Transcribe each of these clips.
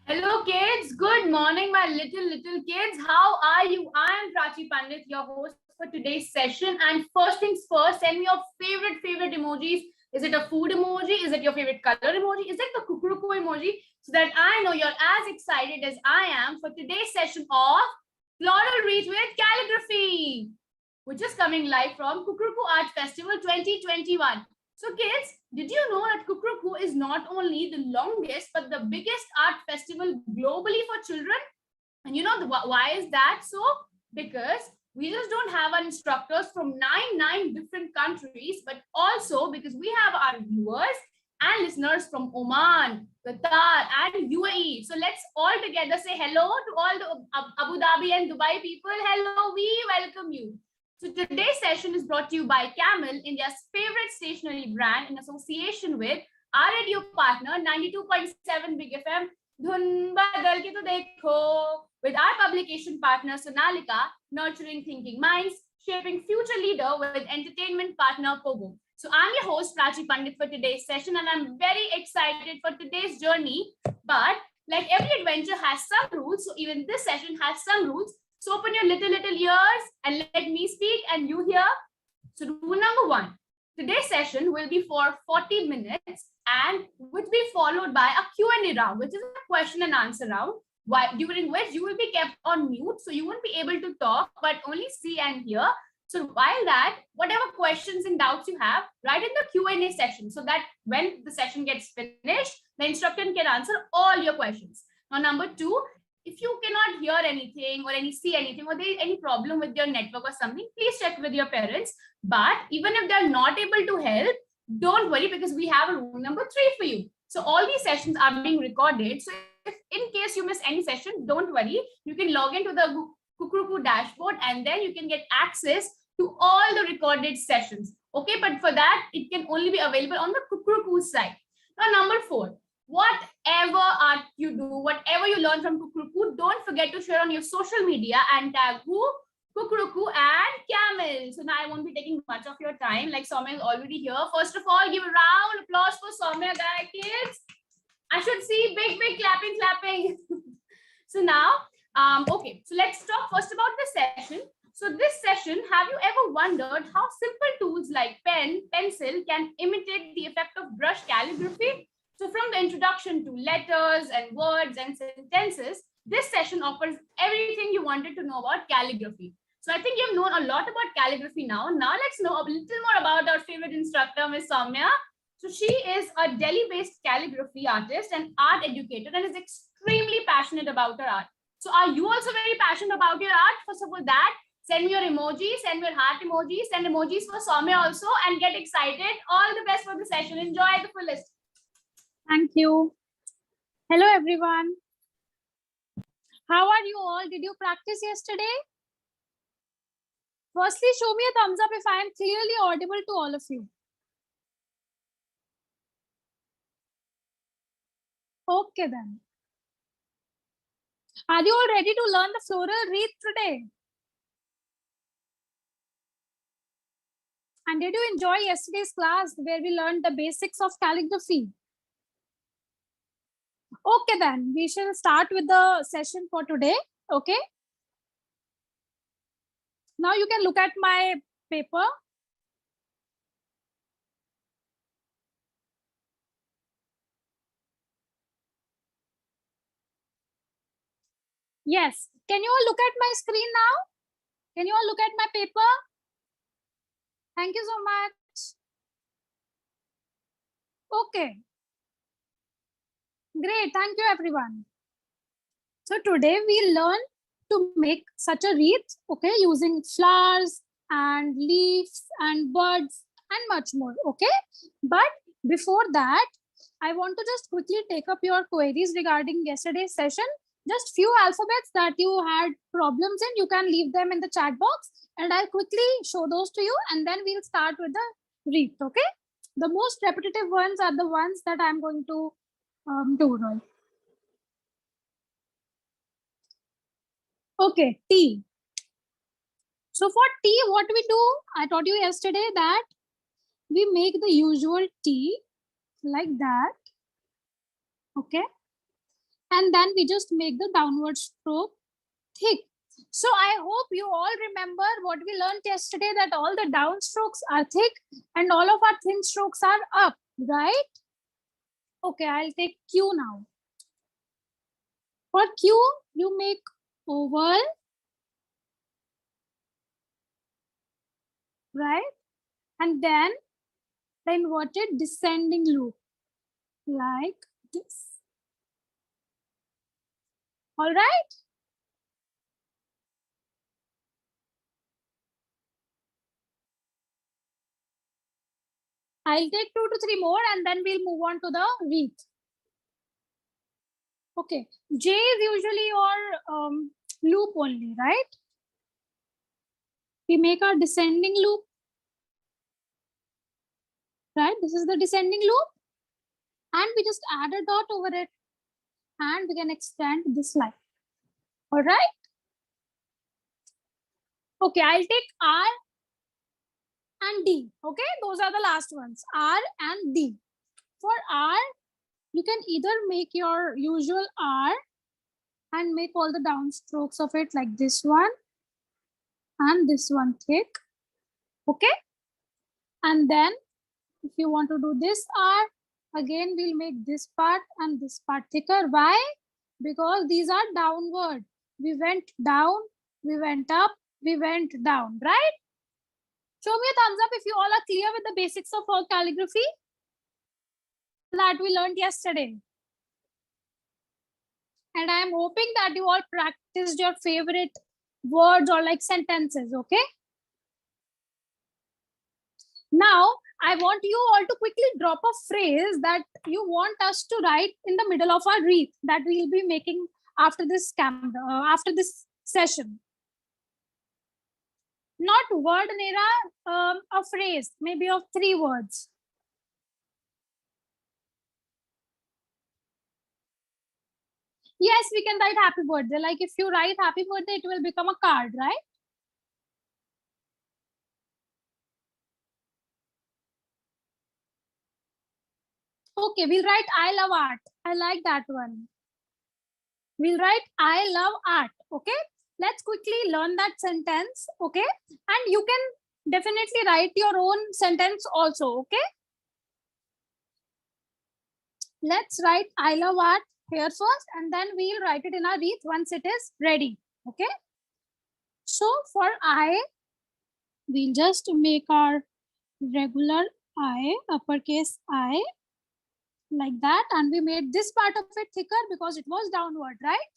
Hello kids, good morning my little kids. How are you? I am Prachi Pandit, your host for today's session. And first things first, send me your favorite emojis. Is it a food emoji? Is it your favorite color emoji? Is it the kukuruku emoji? So that I know you're as excited as I am for today's session of Floral Wreath with Calligraphy, which is coming live from Kukuruku Art Festival 2021. So kids, did you know that Kukuruku is not only the longest but the biggest art festival globally for children? And you know why is that so? Because we just don't have our instructors from nine different countries, but also because we have our viewers and listeners from Oman, Qatar, and UAE. So let's all together say hello to all the Abu Dhabi and Dubai people. Hello, we welcome you. So today's session is brought to you by Camel, India's favorite stationery brand, in association with our radio partner 92.7 Big FM. Dhun badal ke to dekho. With our publication partner Sonalika, nurturing thinking minds, shaping future leader with entertainment partner Pogo. So I'm your host Prachi Pandit for today's session, and I'm very excited for today's journey. But like every adventure has some rules, so even this session has some rules. So open your little ears and let me speak and you hear. So rule number 1, today's session will be for 40 minutes and would be followed by a Q&A round, which is a question and answer round, during which you will be kept on mute. So you won't be able to talk, but only see and hear. So while that, whatever questions and doubts you have, write in the Q&A section so that when the session gets finished, the instructor can answer all your questions. Now, number 2, if you cannot hear anything or see anything, or there is any problem with your network or something, please check with your parents. But even if they're not able to help, don't worry, because we have a rule number 3 for you. So all these sessions are being recorded. So if in case you miss any session, don't worry. You can log into the Kukuruku dashboard and then you can get access to all the recorded sessions. Okay, but for that, it can only be available on the Kukuruku site. Now, number 4. Whatever art you do, whatever you learn from Kukuruku, don't forget to share on your social media and tag who? Kukuruku and Camel. So now I won't be taking much of your time. Like Saumya is already here. First of all, give a round of applause for Saumya, guys, kids. I should see big clapping. So now, okay. So let's talk first about the session. So this session, have you ever wondered how simple tools like pen, pencil can imitate the effect of brush calligraphy? So from the introduction to letters and words and sentences, this session offers everything you wanted to know about calligraphy. So I think you've known a lot about calligraphy now. Now let's know a little more about our favorite instructor, Ms. Saumya. So she is a Delhi-based calligraphy artist and art educator and is extremely passionate about her art. So are you also very passionate about your art? First of all, that, send me your emojis, send me your heart emojis, send emojis for Saumya also, and get excited. All the best for the session. Enjoy the fullest. Thank you. Hello, everyone. How are you all? Did you practice yesterday? Firstly, show me a thumbs up if I am clearly audible to all of you. Okay, then. Are you all ready to learn the floral wreath today? And did you enjoy yesterday's class where we learned the basics of calligraphy? Okay, then we shall start with the session for today. Okay. Now you can look at my paper. Yes. Can you all look at my screen now? Can you all look at my paper? Thank you so much. Okay. Great. Thank you, everyone. So today we learn to make such a wreath, okay, using flowers and leaves and buds and much more, okay? But before that, I want to just quickly take up your queries regarding yesterday's session. Just few alphabets that you had problems in, you can leave them in the chat box and I'll quickly show those to you and then we'll start with the wreath, okay? The most repetitive ones are the ones that I'm going to do, right? Okay, T. So for T, what we do, I taught you yesterday that we make the usual T like that. Okay. and then we just make the downward stroke thick. So I hope you all remember what we learned yesterday, that all the down strokes are thick and all of our thin strokes are up, right? Okay, I'll take Q now. For Q, you make oval, right? And then the inverted descending loop, like this. All right? I'll take 2 to 3 more and then we'll move on to the wreath. Okay, J is usually your loop only, right? We make our descending loop, right? This is the descending loop, and we just add a dot over it, and we can extend this line. All right? Okay, I'll take R and D. Okay, those are the last ones, R and D. For R, you can either make your usual R and make all the down strokes of it like this one and this one thick. Okay, and then if you want to do this R, again we'll make this part and this part thicker. Why? Because these are downward. We went down, we went up, we went down, right? Show me a thumbs up if you all are clear with the basics of all calligraphy that we learned yesterday. And I am hoping that you all practiced your favorite words or like sentences, okay? Now, I want you all to quickly drop a phrase that you want us to write in the middle of our wreath that we'll be making after this after this session. Not word, Nera, a phrase, maybe of 3 words. Yes, we can write happy birthday. Like if you write happy birthday, it will become a card, right? Okay, we'll write I love art. I like that one. We'll write I love art. Okay, let's quickly learn that sentence. Okay, and you can definitely write your own sentence also. Okay, let's write I love art here first, and then we'll write it in our wreath once it is ready. Okay, so for I, we'll just make our regular I, uppercase I, like that, and we made this part of it thicker because it was downward, right?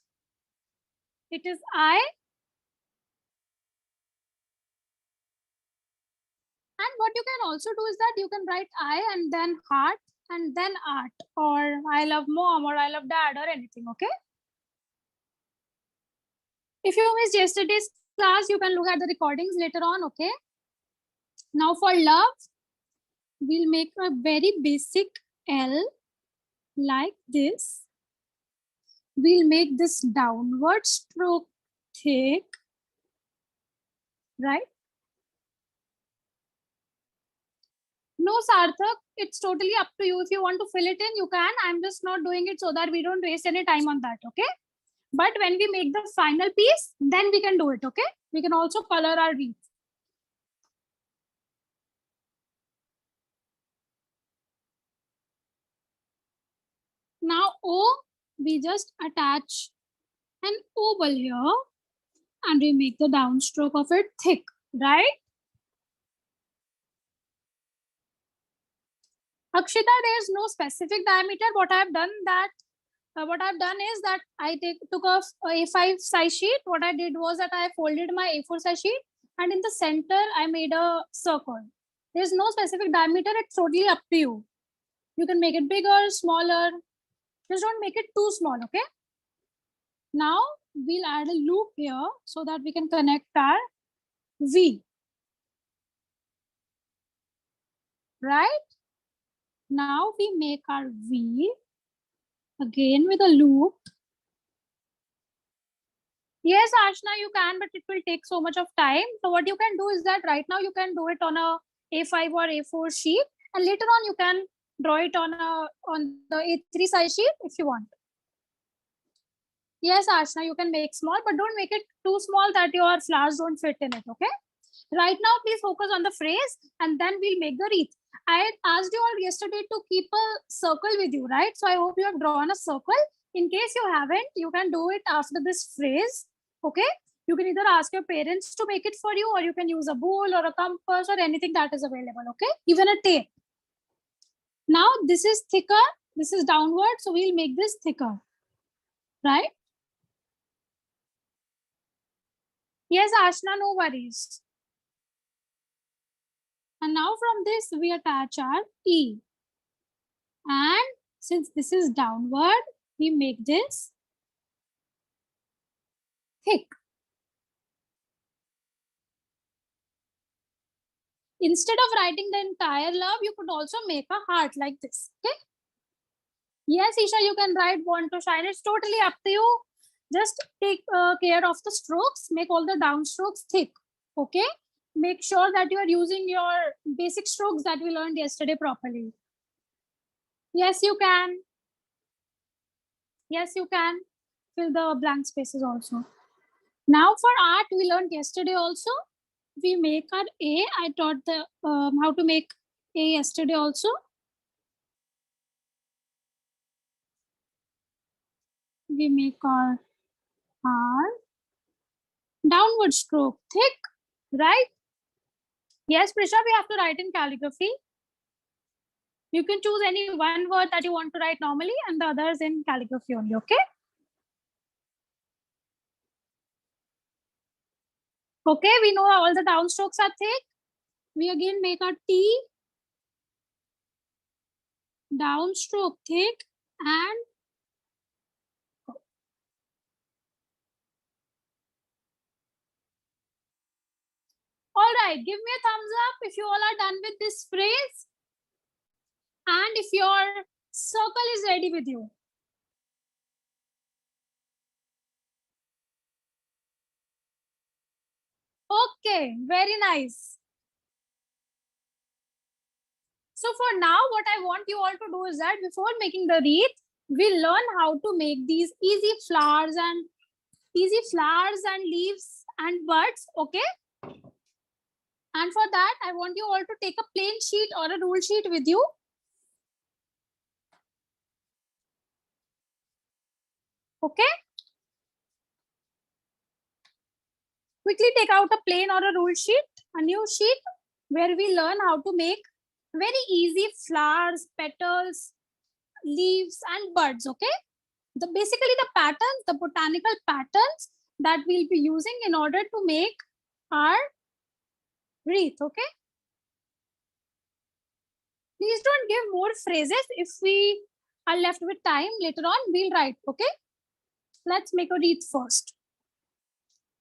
It is I, and what you can also do is that you can write I and then heart and then art, or I love mom, or I love dad, or anything. Okay, if you missed yesterday's class, you can look at the recordings later on. Okay, now for love, we'll make a very basic L like this. We'll make this downward stroke thick, right? No, Sarthak, it's totally up to you. If you want to fill it in, you can. I'm just not doing it so that we don't waste any time on that, okay? But when we make the final piece, then we can do it, okay? We can also color our wreath. Now, O, we just attach an oval here and we make the downstroke of it thick, right? Akshita, there's no specific diameter. What I've done is that I took a A5 size sheet. What I did was that I folded my A4 size sheet, and in the center I made a circle. There's no specific diameter. It's totally up to you. You can make it bigger, smaller. Just don't make it too small, okay? Now we'll add a loop here so that we can connect our V. Right? Now we make our V again with a loop. Yes, Ashna, you can, but it will take so much of time. So what you can do is that right now you can do it on a A5 or A4 sheet, and later on you can draw it on the A3 size sheet if you want. Yes, Ashna, you can make small, but don't make it too small that your flowers don't fit in it, okay? Right now, please focus on the phrase and then we'll make the wreath. I had asked you all yesterday to keep a circle with you, right? So I hope you have drawn a circle. In case you haven't, you can do it after this phrase, okay? You can either ask your parents to make it for you, or you can use a bowl or a compass or anything that is available, okay? Even a tape. Now this is thicker, this is downward, so we'll make this thicker, right? Yes, Ashna, no worries. And now from this, we attach our E. And since this is downward, we make this thick. Instead of writing the entire love, you could also make a heart like this, okay? Yes, Isha, you can write want to shine. It's totally up to you. Just take care of the strokes. Make all the down strokes thick, okay? Make sure that you are using your basic strokes that we learned yesterday properly. Yes, you can. Yes, you can. Fill the blank spaces also. Now for art, we learned yesterday also. We make our A. I taught the how to make A yesterday also. We make our R. Downward stroke, thick, right? Yes, Prisha, we have to write in calligraphy. You can choose any one word that you want to write normally and the others in calligraphy only, okay? Okay, we know all the downstrokes are thick. We again make our T, downstroke thick, and all right, give me a thumbs up if you all are done with this phrase and if your circle is ready with you. Okay, very nice. So for now, what I want you all to do is that before making the wreath, we'll learn how to make these easy flowers and leaves and buds, okay? And for that, I want you all to take a plain sheet or a rule sheet with you. Okay? Quickly take out a plain or a rule sheet, a new sheet, where we learn how to make very easy flowers, petals, leaves, and buds, okay? Basically the patterns, the botanical patterns that we'll be using in order to make our wreath, okay? Please don't give more phrases. If we are left with time later on, we'll write, okay? Let's make a wreath first.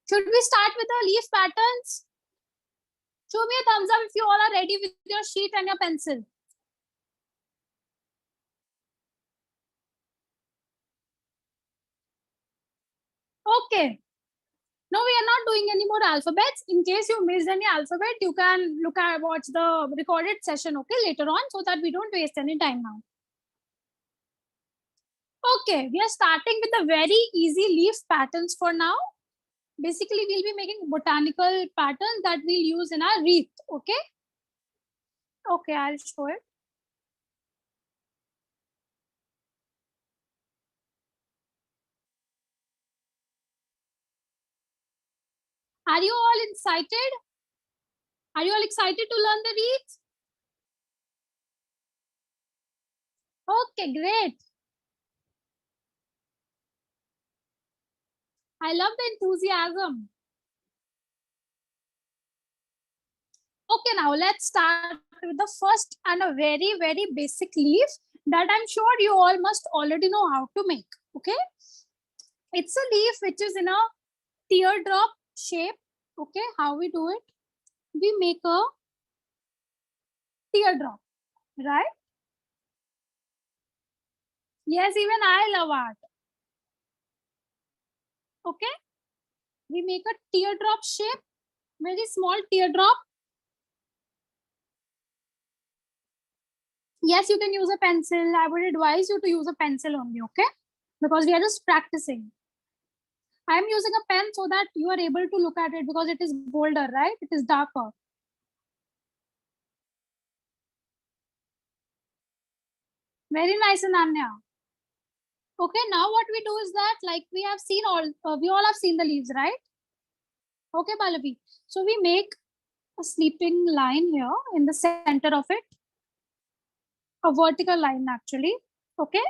Should we start with the leaf patterns? Show me a thumbs up if you all are ready with your sheet and your pencil. Okay. No, we are not doing any more alphabets. In case you missed any alphabet, you can watch the recorded session, okay, later on, so that we don't waste any time now. Okay, we are starting with the very easy leaf patterns for now. Basically, we'll be making botanical patterns that we'll use in our wreath, okay? Okay, I'll show it. Are you all excited? Are you all excited to learn the wreath? Okay, great. I love the enthusiasm. Okay, now let's start with the first and a very, very basic leaf that I'm sure you all must already know how to make, okay? It's a leaf which is in a teardrop shape, okay? How we do it? We make a teardrop, right? Yes, even I love art. Okay, we make a teardrop shape, very small teardrop. Yes, you can use a pencil. I would advise you to use a pencil only, okay? Because we are just practicing. I'm using a pen so that you are able to look at it because it is bolder, right? It is darker. Very nice, Ananya. Okay, now what we do is that, like we have seen we all have seen the leaves, right? Okay, Pallavi. So we make a sleeping line here in the center of it, a vertical line actually. Okay.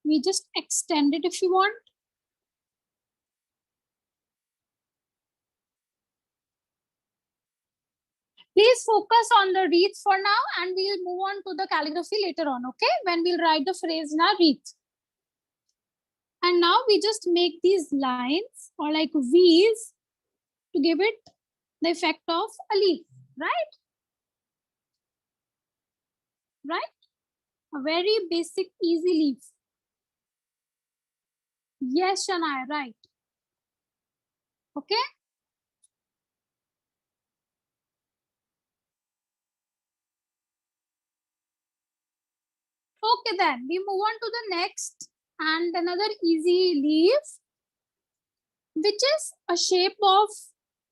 We just extend it if you want. Please focus on the wreath for now and we'll move on to the calligraphy later on, okay? When we'll write the phrase in our wreath. And now we just make these lines or like V's to give it the effect of a leaf, right? Right? A very basic, easy leaf. Yes, Shania, right. Okay. Okay, then we move on to the next and another easy leaf, which is a shape of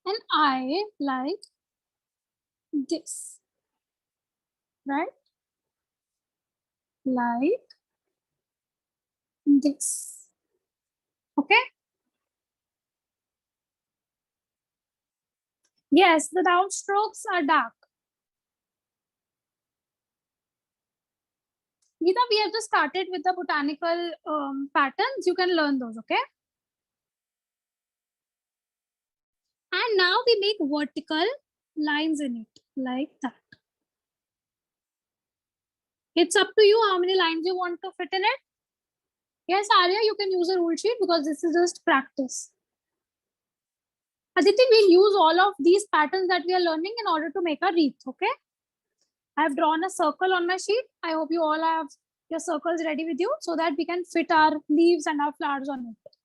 an eye like this, right? Like this. Okay. Yes, the down strokes are dark. Geeta, we have just started with the botanical patterns. You can learn those, okay? And now we make vertical lines in it, like that. It's up to you how many lines you want to fit in it. Yes, Arya, you can use a rule sheet because this is just practice. Aditi, we'll use all of these patterns that we are learning in order to make a wreath, okay? I've drawn a circle on my sheet. I hope you all have your circles ready with you so that we can fit our leaves and our flowers on it.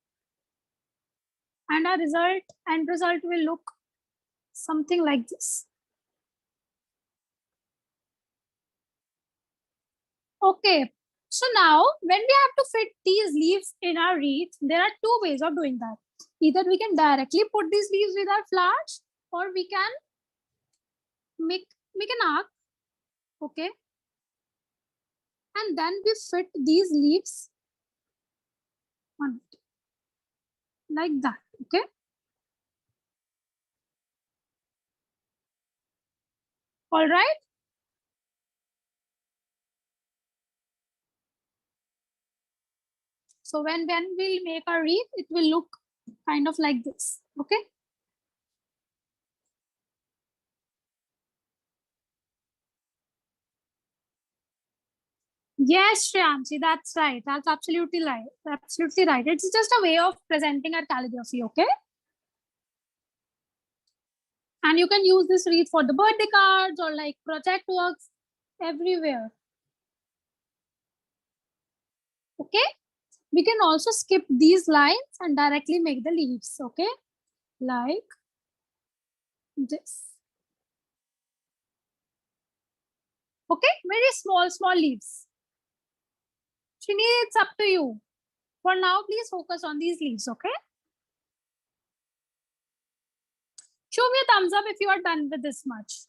And our end result will look something like this. Okay, so now when we have to fit these leaves in our wreath, there are two ways of doing that. Either we can directly put these leaves with our flowers, or we can make an arc, okay? And then we fit these leaves on it, like that, okay? All right. So when we'll make our wreath, it will look kind of like this, okay? Yes, Shreyanshi, that's right. That's absolutely right. Absolutely right. It's just a way of presenting our calligraphy, okay? And you can use this wreath for the birthday cards or like project works everywhere. Okay? We can also skip these lines and directly make the leaves, okay? Like this. Okay? Very small leaves. Shini, it's up to you. For now, please focus on these leaves, okay? Show me a thumbs up if you are done with this much.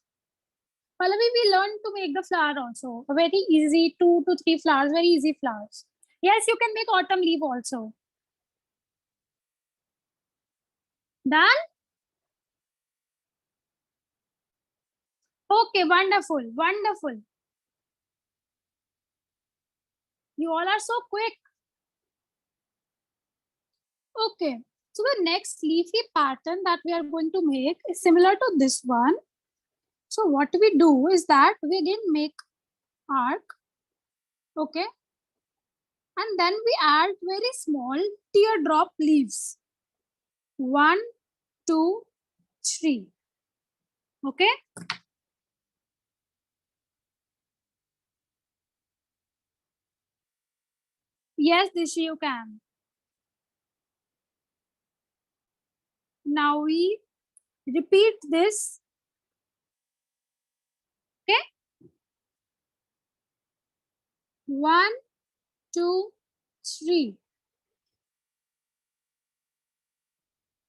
Pallavi, we learned to make the flower also. A very easy 2 to 3 flowers, very easy flowers. Yes, you can make autumn leaf also. Done? Okay, wonderful, wonderful. You all are so quick. Okay, so the next leafy pattern that we are going to make is similar to this one. So what we do is that we again make arc, okay? And then we add very small teardrop leaves. 1, 2, 3. Okay? Yes, Dishi, you can. Now we repeat this. Okay? 1, 2, 3.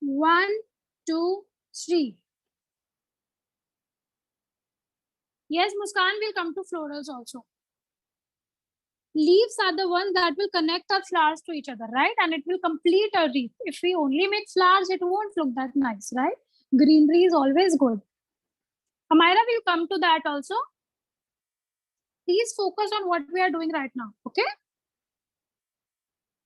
1, 2, 3. Yes, Muskan will come to florals also. Leaves are the ones that will connect our flowers to each other, right? And it will complete a wreath. If we only make flowers, it won't look that nice, right? Greenery is always good. Amira will come to that also. Please focus on what we are doing right now, okay?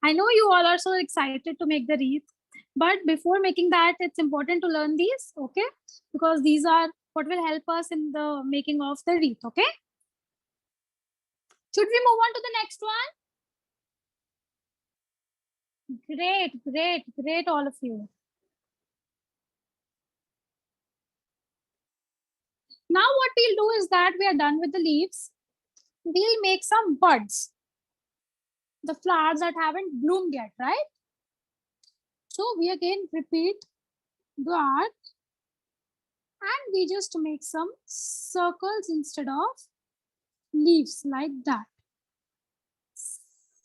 I know you all are so excited to make the wreath, but before making that, it's important to learn these, okay? Because these are what will help us in the making of the wreath, okay? Should we move on to the next one? Great, great, great, all of you. Now what we'll do is that we are done with the leaves. We'll make some buds. The flowers that haven't bloomed yet, right? So we again repeat that and we just make some circles instead of leaves like that.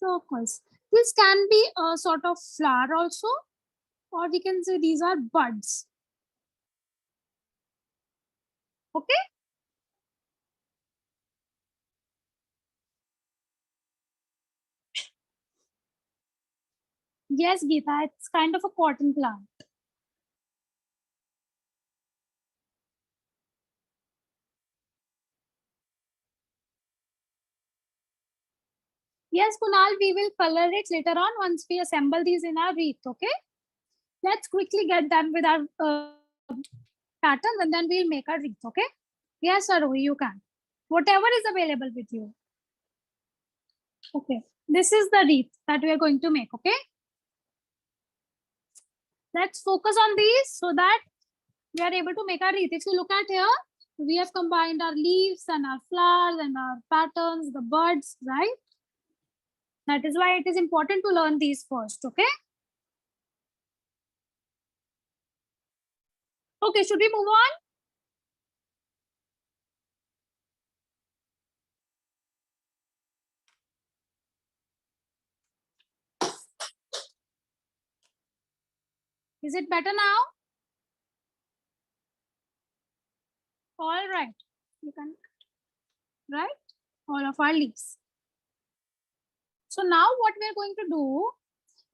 Circles. This can be a sort of flower also, or we can say these are buds. Okay? Yes, Geeta, it's kind of a cotton plant. Yes, Kunal, we will color it later on once we assemble these in our wreath, okay? Let's quickly get done with our patterns and then we'll make our wreath, okay? Yes, Arohi, you can. Whatever is available with you. Okay, this is the wreath that we are going to make, okay? Let's focus on these so that we are able to make our wreath. If you look at here, we have combined our leaves and our flowers and our patterns, the buds, right? That is why it is important to learn these first, okay? Okay, should we move on? Is it better now? All right, you can, right? All of our leaves. So now what we're going to do,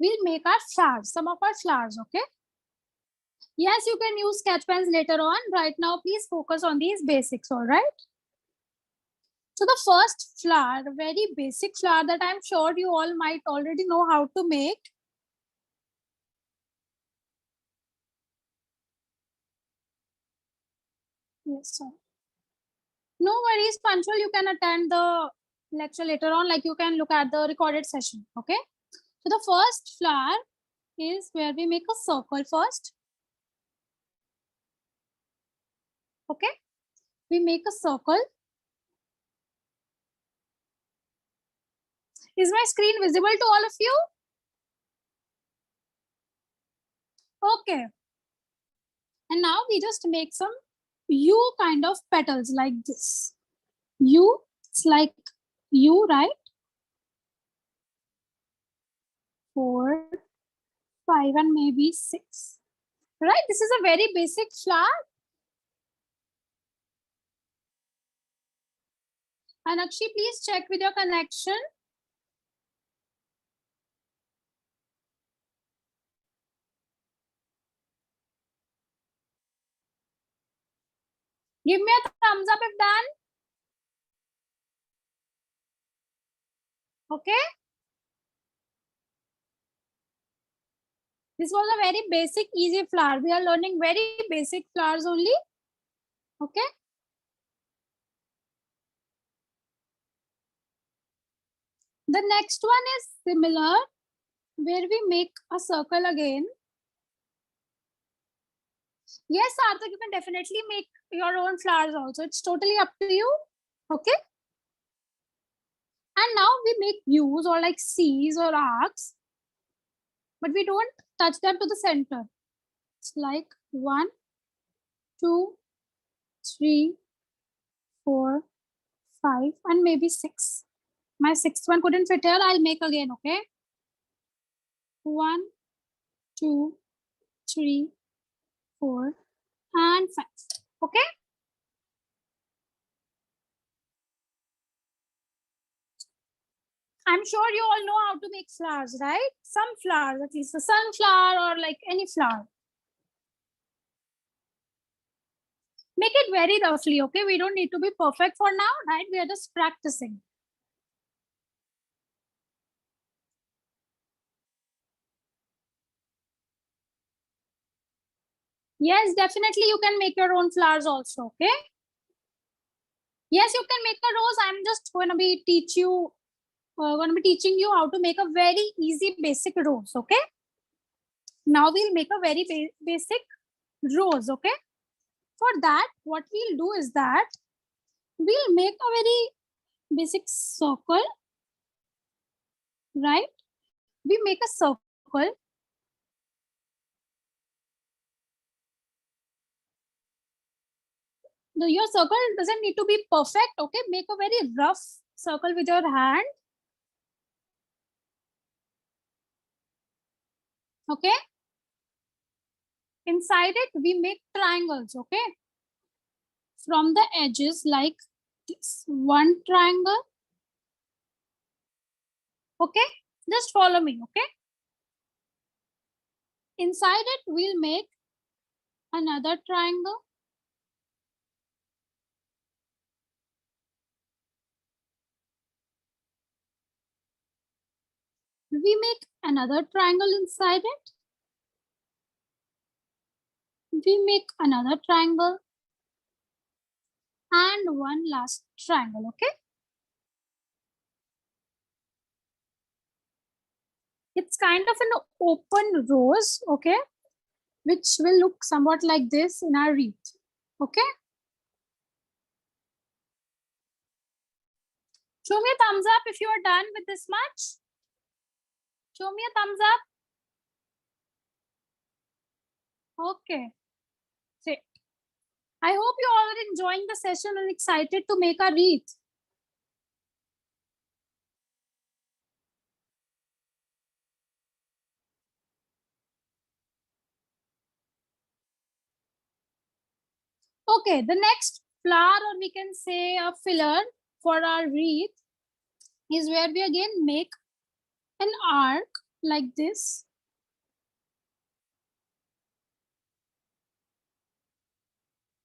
we'll make our flowers, some of our flowers, okay? Yes, you can use sketch pens later on. Right now, please focus on these basics, all right? So the first flower, very basic flower that I'm sure you all might already know how to make. Yes, sir. No worries, Panchal, you can attend the lecture later on, like you can look at the recorded session, okay? So the first flower is where we make a circle first. Okay, we make a circle. Is my screen visible to all of you? Okay. And now we just make some U kind of petals like this. U, it's like U, right? 4, 5, and maybe 6. Right? This is a very basic flower. And Akshi, please check with your connection. Give me a thumbs up if done. Okay. This was a very basic, easy flower. We are learning very basic flowers only. Okay. The next one is similar, where we make a circle again. Yes, Sarthak, you can definitely make your own flowers also. It's totally up to you. Okay. And now we make U's or like C's or arcs, but we don't touch them to the center. It's like 1, 2, 3, 4, 5, and maybe 6. My sixth one couldn't fit here. I'll make again, okay? 1, 2, 3, 4, and 5. Okay? I'm sure you all know how to make flowers, right? Some flowers, at least a sunflower or like any flower. Make it very roughly, okay? We don't need to be perfect for now, right? We are just practicing. Yes, definitely you can make your own flowers also, okay? Yes, you can make a rose. I'm just going to be teaching you how to make a very easy basic rose, okay? Now we'll make a very basic rose, okay? For that, what we'll do is that we'll make a very basic circle, right? We make a circle. Your circle doesn't need to be perfect, okay? Make a very rough circle with your hand. Okay? Inside it, we make triangles, okay? From the edges like this. One triangle. Okay? Just follow me, okay? Inside it, we'll make another triangle. We make another triangle inside it. We make another triangle. And one last triangle, okay? It's kind of an open rose, okay? Which will look somewhat like this in our wreath, okay? Show me a thumbs up if you are done with this much. Show me a thumbs up. Okay. Great. I hope you all are enjoying the session and excited to make a wreath. Okay, the next flower, or we can say a filler for our wreath, is where we again make an arc like this.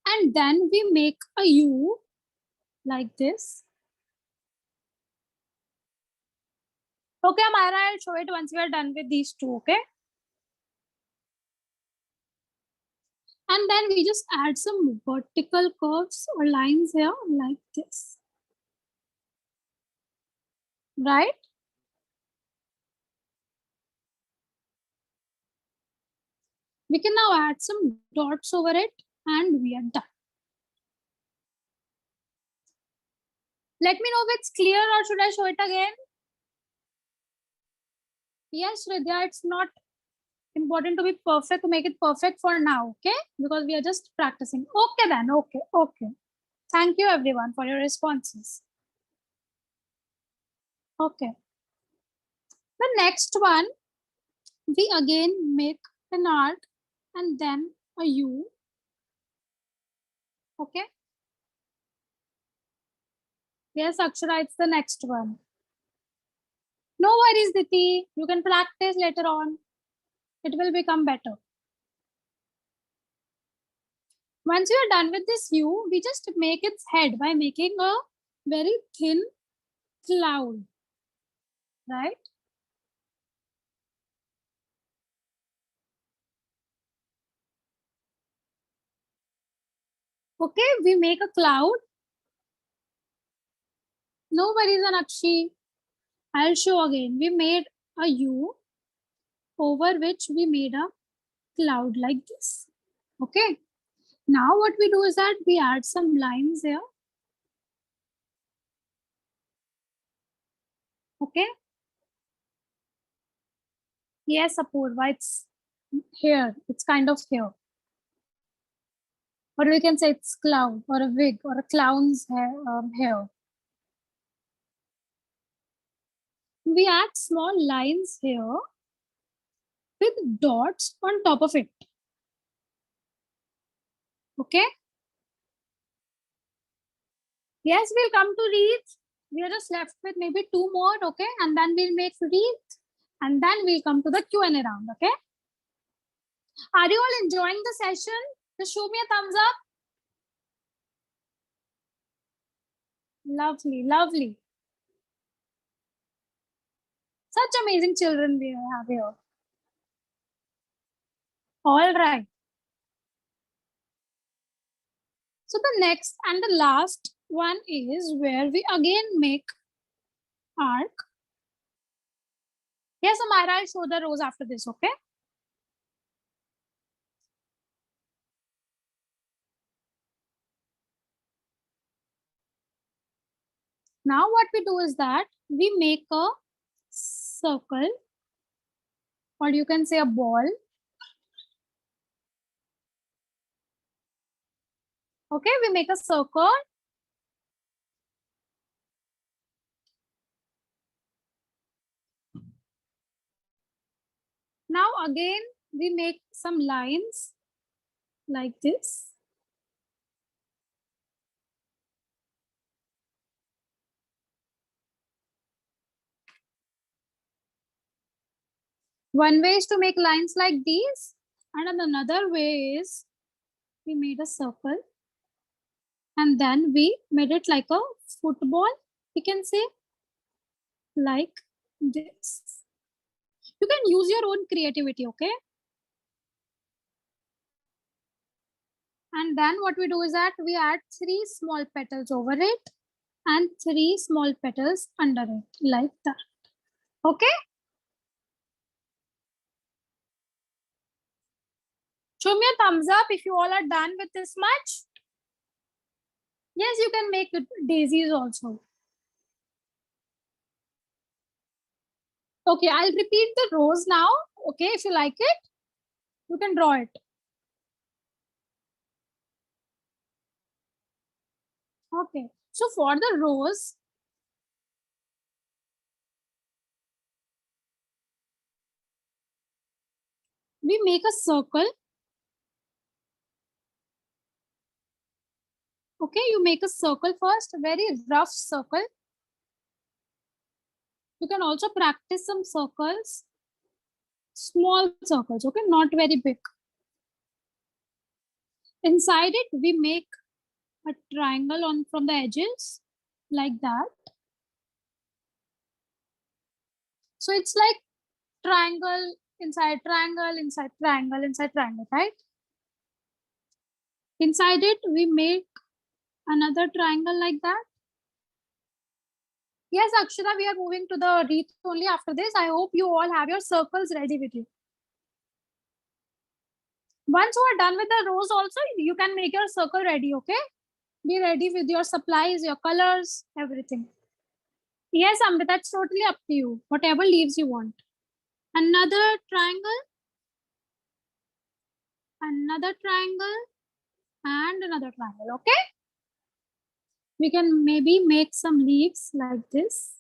And then we make a U like this. Okay, Amara, I'll show it once we are done with these two, okay? And then we just add some vertical curves or lines here like this. Right? We can now add some dots over it and we are done. Let me know if it's clear or should I show it again? Yes, Shridya, it's not important to be perfect, to make it perfect for now, okay? Because we are just practicing. Okay then, okay. Thank you everyone for your responses. Okay. The next one, we again make an arc and then a U. Okay. Yes, Akshara, it's the next one. No worries, Diti. You can practice later on. It will become better. Once you are done with this U, we just make its head by making a very thin cloud, right? Okay, we make a cloud. No worries, Anakshi. I'll show again. We made a U over which we made a cloud like this. Okay. Now what we do is that we add some lines here. Okay. Yes, Apurva, it's here. It's kind of here. Or we can say it's cloud or a wig or a clown's hair. we add small lines here with dots on top of it. Okay. Yes, we'll come to wreath. We are just left with maybe 2 more, okay? And then we'll make wreath. And then we'll come to the Q&A round, okay? Are you all enjoying the session? Just show me a thumbs up. Lovely, lovely. Such amazing children we have here. All right. So the next and the last one is where we again make arc. Yes, Amara, I'll show the rows after this, okay? Now what we do is that we make a circle, or you can say a ball. Okay, we make a circle. Now again, we make some lines like this. One way is to make lines like these, and another way is we made a circle and then we made it like a football, we can say, like this. You can use your own creativity, okay? And then what we do is that we add 3 small petals over it and 3 small petals under it, like that. Okay? Show me a thumbs up if you all are done with this much. Yes, you can make daisies also. Okay, I'll repeat the rows now. Okay, if you like it, you can draw it. Okay, so for the rows, we make a circle. Okay, you make a circle first, a very rough circle. You can also practice some circles, small circles, okay, not very big. Inside it, we make a triangle on from the edges, like that. So it's like triangle, inside triangle, inside triangle, inside triangle, right? Inside it, we make another triangle like that. Yes, Akshara, we are moving to the wreath only after this. I hope you all have your circles ready with you. Once you are done with the rows also, you can make your circle ready, okay? Be ready with your supplies, your colors, everything. Yes, Amrit, that's totally up to you. Whatever leaves you want. Another triangle, and another triangle, okay? We can maybe make some leaves like this.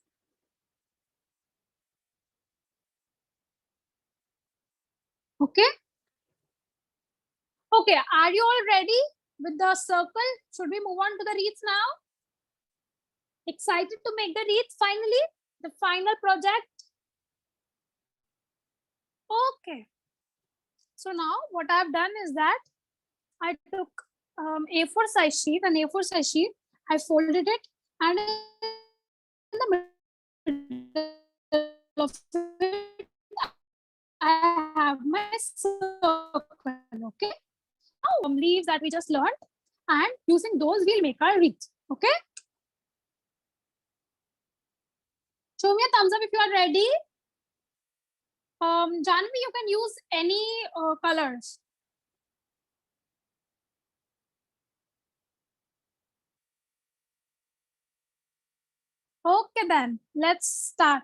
Okay? Okay, are you all ready with the circle? Should we move on to the wreaths now? Excited to make the wreath finally? The final project? Okay. So now what I've done is that I took A4 size sheet, an A4 size sheet, I folded it, and in the middle of it, I have my circle, okay? Now leaves that we just learned, and using those we'll make our wreath, okay? Show me a thumbs up if you are ready. Janvi, you can use any colors. Okay, then let's start.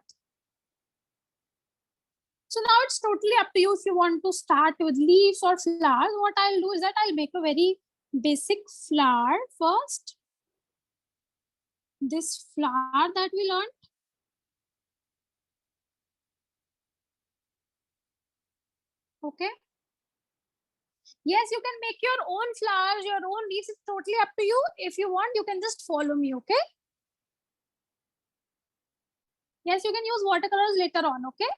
So now it's totally up to you if you want to start with leaves or flowers. What I'll do is that I'll make a very basic flower first. This flower that we learned. Okay. Yes, you can make your own flowers, your own leaves. It's totally up to you. If you want, you can just follow me. Okay. Yes, you can use watercolors later on. Okay.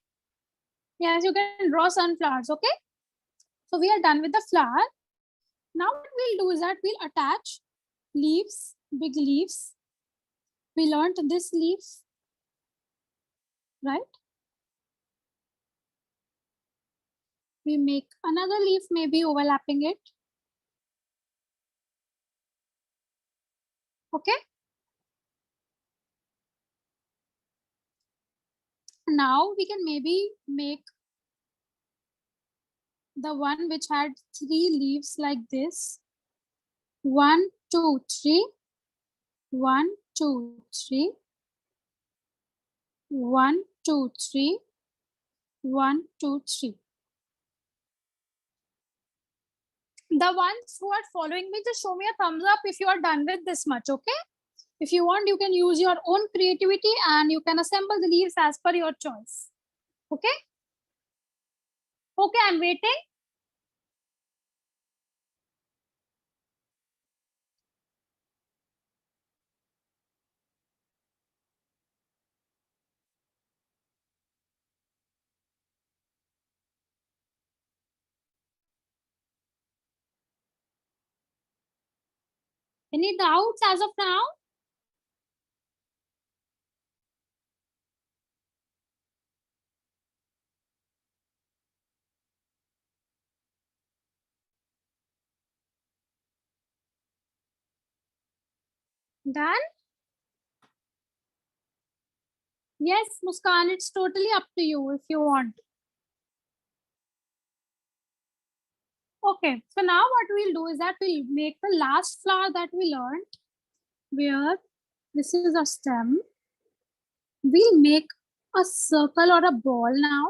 Yes, you can draw sunflowers. Okay. So we are done with the flower. Now what we'll do is that we'll attach leaves, big leaves. We learned this leaves, right? We make another leaf, maybe overlapping it. Okay. Now we can maybe make the one which had 3 leaves like this. 1, 2, 3. 1, 2, 3. 1, 2, 3. 1, 2, 3. The ones who are following me, just show me a thumbs up if you are done with this much. Okay. If you want, you can use your own creativity and you can assemble the leaves as per your choice. Okay. Okay, I'm waiting. Any doubts as of now? Done? Yes, Muskan, it's totally up to you if you want. Okay, so now what we'll do is that we'll make the last flower that we learned, where this is a stem. We'll make a circle or a ball now.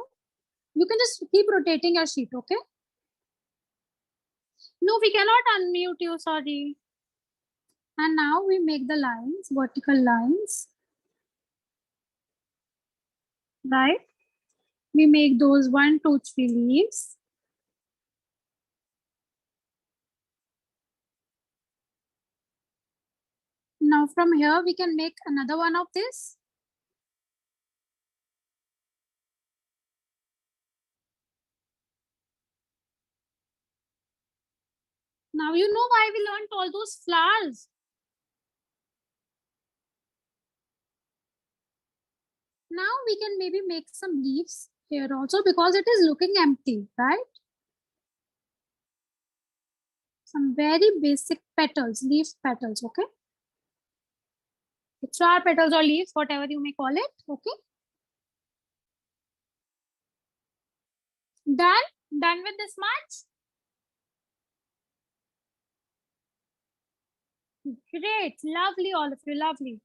You can just keep rotating your sheet, okay? No, we cannot unmute you, sorry. And now we make the lines, vertical lines, right? We make those 1, 2, 3 leaves. Now from here, we can make another one of this. Now you know why we learned all those flowers. Now we can maybe make some leaves here also because it is looking empty, right? Some very basic petals, leaf petals, okay? Flower petals or leaves, whatever you may call it, okay? Done? Done with this much? Great, lovely, all of you, lovely.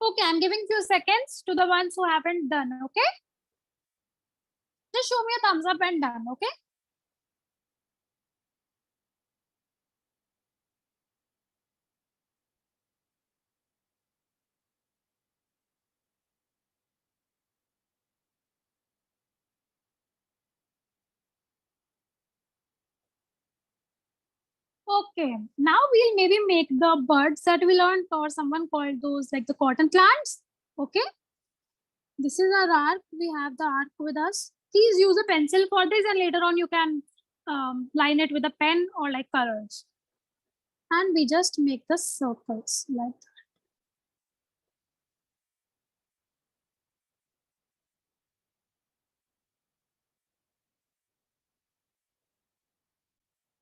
Okay, I'm giving few seconds to the ones who haven't done, okay? Just show me a thumbs up and done, okay? Okay, now we'll maybe make the birds that we learned, or someone called those like the cotton plants, okay? This is our arc. We have the arc with us. Please use a pencil for this and later on you can line it with a pen or like colors. And we just make the circles like that.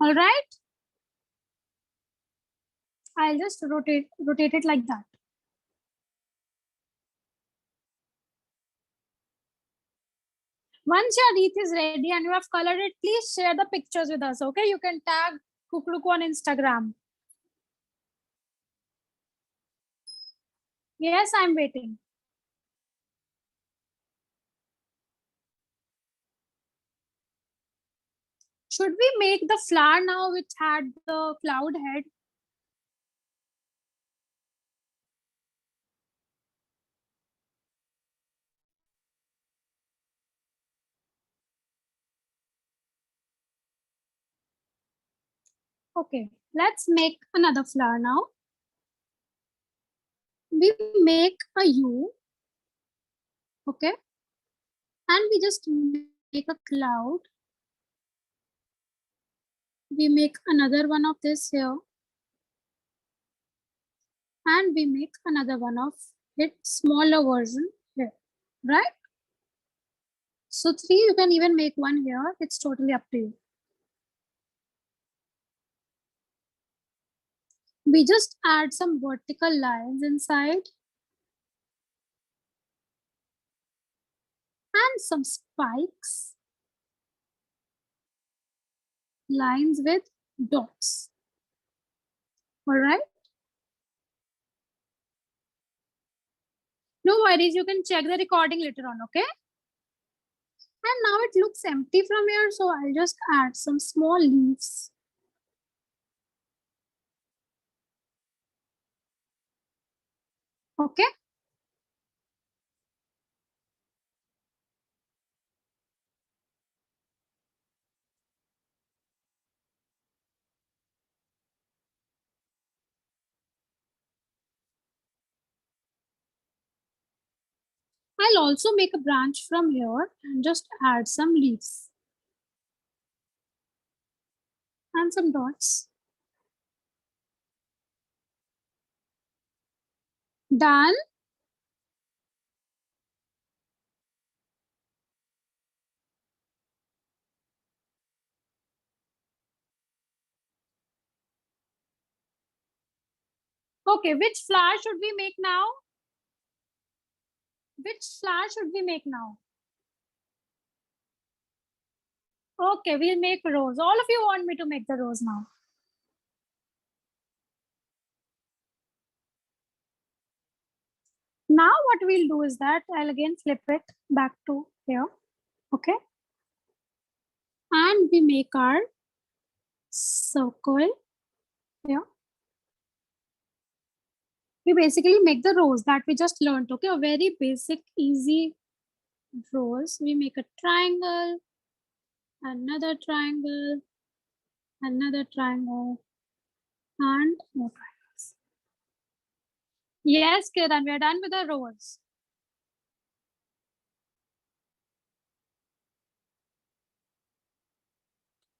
All right. I'll just rotate it like that. Once your wreath is ready and you have colored it, please share the pictures with us. Okay, you can tag Kukruku on Instagram. Yes, I'm waiting. Should we make the flower now which had the cloud head? Okay, let's make another flower now. We make a U, okay, and we just make a cloud. We make another one of this here, and we make another one of it, smaller version here, right? So 3, you can even make one here. It's totally up to you. We just add some vertical lines inside and some spikes, lines with dots. All right. No worries, you can check the recording later on, okay? And now it looks empty from here, so I'll just add some small leaves. Okay. I'll also make a branch from here and just add some leaves and some dots. Done. Okay, which flower should we make now? Which flower should we make now? Okay, we'll make rose. All of you want me to make the rose now. Now what we'll do is that I'll again flip it back to here. Okay. And we make our circle here. We basically make the rose that we just learned. Okay, a very basic, easy rose. We make a triangle, another triangle, another triangle, and more triangles. Yes, Kiran, we are done with the rose.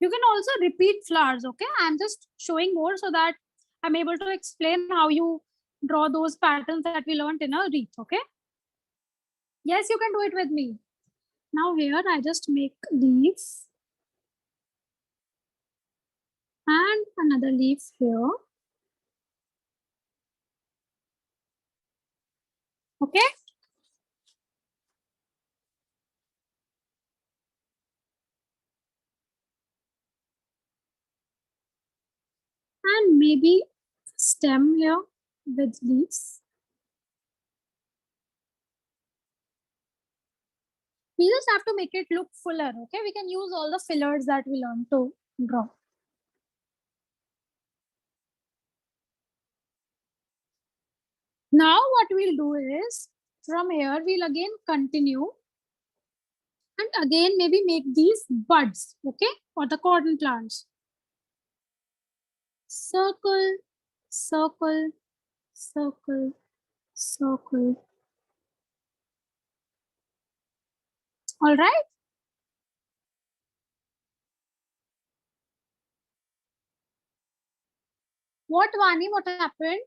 You can also repeat flowers, okay? I'm just showing more so that I'm able to explain how you draw those patterns that we learned in a wreath, okay? Yes, you can do it with me. Now here I just make leaves and another leaf here. Okay. And maybe stem here with leaves. We just have to make it look fuller, okay? We can use all the fillers that we learned to draw. Now what we'll do is, from here, we'll again continue and again maybe make these buds, okay? For the cotton plants. Circle, circle, circle, circle. All right. What, Vani? What happened?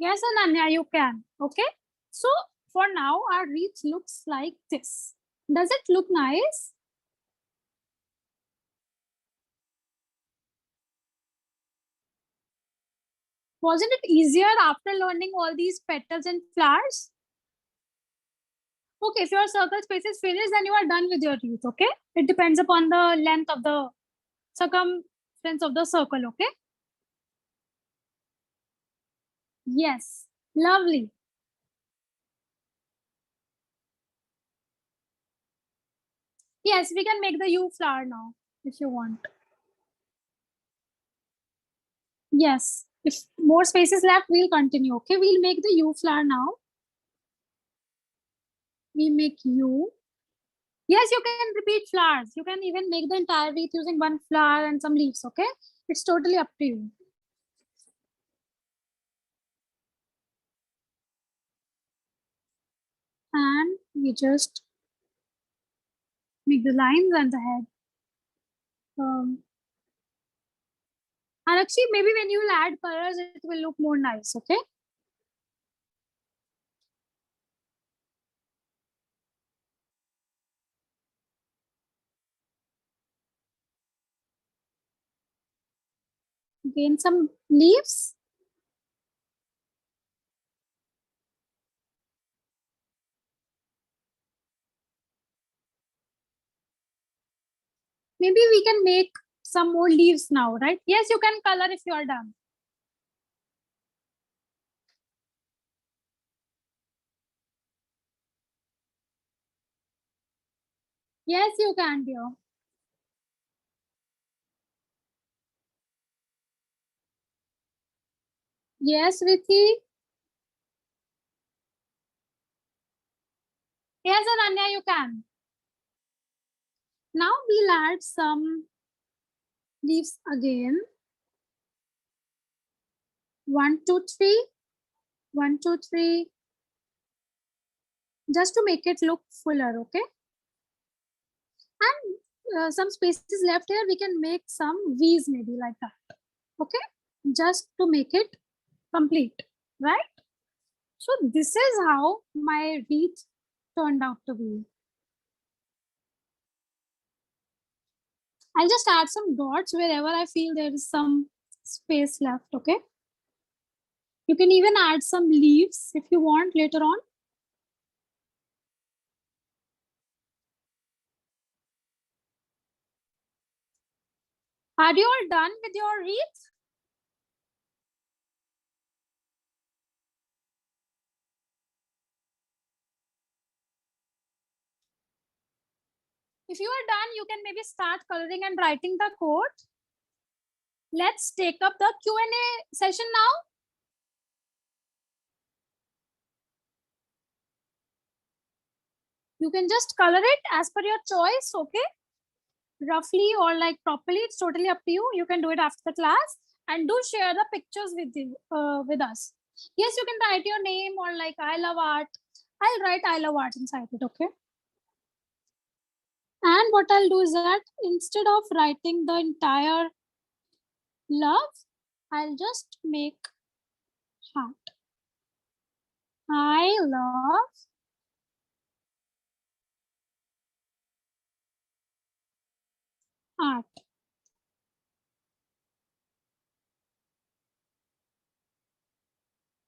Yes, Ananya, you can. Okay. So for now, our wreath looks like this. Does it look nice? Wasn't it easier after learning all these petals and flowers? Okay, if your circle space is finished, then you are done with your wreath, okay? It depends upon the length of the circumference of the circle, okay? Yes, lovely. Yes, we can make the U flower now, if you want. Yes. If more space is left, we'll continue. Okay, we'll make the U flower now. We make U. Yes, you can repeat flowers. You can even make the entire wreath using one flower and some leaves. Okay, it's totally up to you. And we just make the lines and the head. And actually, maybe when you will add colors, it will look more nice. Okay. Gain some leaves. Maybe we can make some more leaves now, right? Yes, you can color if you are done. Yes, you can, dear. Yes, Rithi. Yes, Ananya, you can. Now we'll add some leaves again. 1, 2, 3. 1, 2, 3. Just to make it look fuller, okay? And some spaces left here, we can make some V's maybe like that. Okay? Just to make it complete, right? So this is how my wreath turned out to be. I'll just add some dots wherever I feel there is some space left, okay? You can even add some leaves if you want later on. Are you all done with your wreath? If you are done, you can maybe start coloring and writing the code. Let's take up the Q&A session now. You can just color it as per your choice, okay? Roughly or like properly, it's totally up to you. You can do it after the class and do share the pictures with you, with us. Yes, you can write your name or like I love art. I'll write I love art inside it, okay? And what I'll do is that instead of writing the entire love, I'll just make heart. I love art.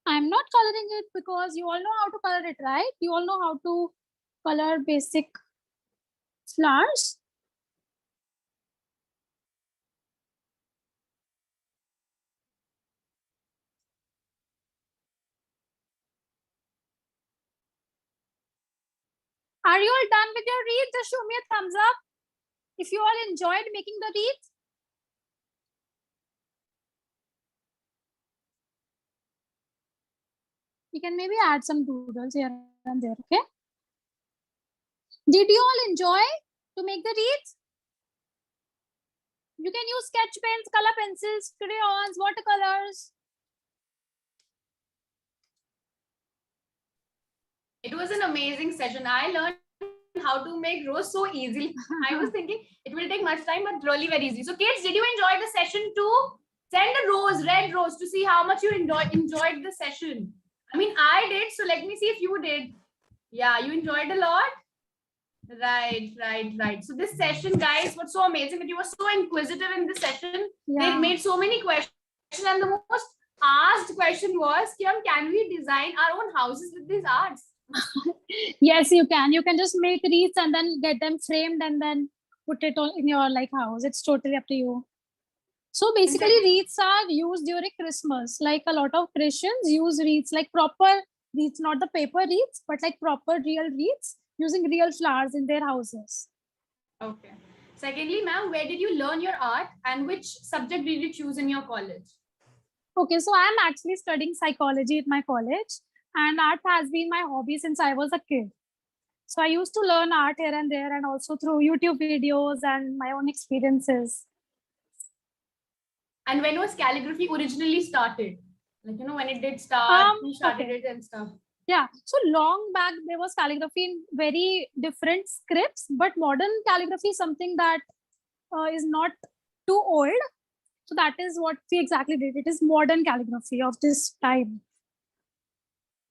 I'm not coloring it because you all know how to color it, right? You all know how to color basic flowers. Are you all done with your wreath? Just show me a thumbs up if you all enjoyed making the wreath. You can maybe add some doodles here and there, okay? Did you all enjoy to make the wreath? You can use sketch pens, color pencils, crayons, watercolors. It was an amazing session. I learned how to make rose so easily. I was thinking it will take much time, but really very easy. So kids, did you enjoy the session too? Send a rose, red rose, to see how much you enjoyed the session. I mean, I did. So let me see if you did. Yeah, you enjoyed a lot. Right. So this session, guys, was so amazing that you were so inquisitive in this session. Yeah. They made so many questions, and the most asked question was, can we design our own houses with these arts? Yes, you can. You can just make wreaths and then get them framed and then put it on in your like house. It's totally up to you. So basically, wreaths are used during Christmas. Like a lot of Christians use wreaths, like proper wreaths, not the paper wreaths, but like proper real wreaths using real flowers in their houses. Okay. Secondly, ma'am, where did you learn your art and which subject did you choose in your college? Okay, so I'm actually studying psychology at my college, and art has been my hobby since I was a kid. So I used to learn art here and there, and also through YouTube videos and my own experiences. And when was calligraphy originally started? Like, you know, when it did start, who started Okay. it and stuff? Yeah, so long back there was calligraphy in very different scripts, but modern calligraphy is something that is not too old. So that is what we exactly did. It is modern calligraphy of this time.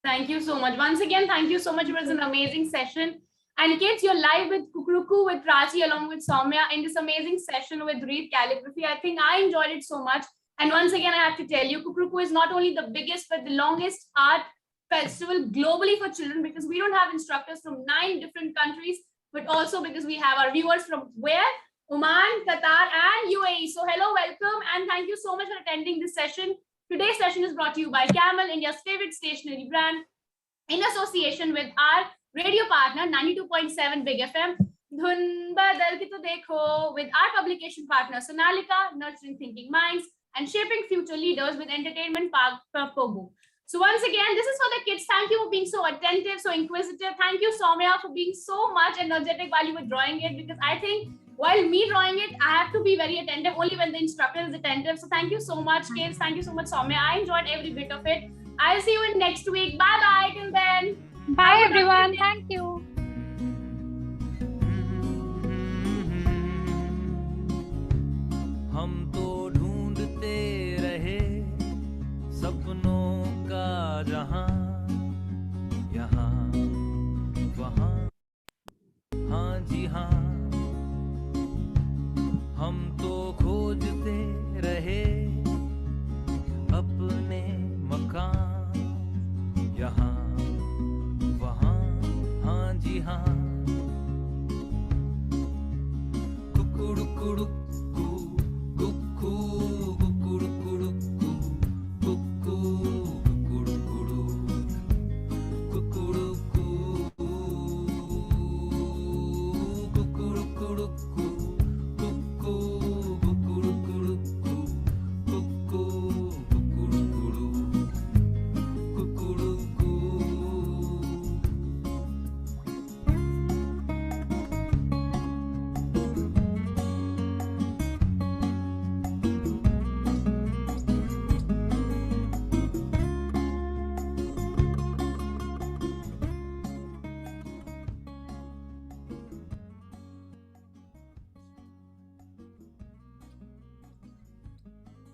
Thank you so much. Once again, thank you so much. It was an amazing session. And kids, you're live with Kukuruku, with Prachi, along with Saumya in this amazing session with Wreath Calligraphy. I think I enjoyed it so much. And once again, I have to tell you, Kukuruku is not only the biggest, but the longest art festival globally for children, because we don't have instructors from 9 different countries, but also because we have our viewers from where? Oman, Qatar, and UAE. So hello, welcome, and thank you so much for attending this session. Today's session is brought to you by Camel, India's favorite stationery brand, in association with our radio partner 92.7 Big FM, Dhun Badal Ki To Dekho, with our publication partner Sonalika, Nurturing Thinking Minds, and Shaping Future Leaders with Entertainment Park Pogo. So once again, this is for the kids. Thank you for being so attentive, so inquisitive. Thank you, Saumya, for being so much energetic while you were drawing it, because I think while me drawing it, I have to be very attentive only when the instructor is attentive. So thank you so much, kids. Thank you so much, Saumya. I enjoyed every bit of it. I'll see you in next week. Bye-bye till then. Bye everyone. Thank you. हम तो ढूंढते रहे सपनों का जहां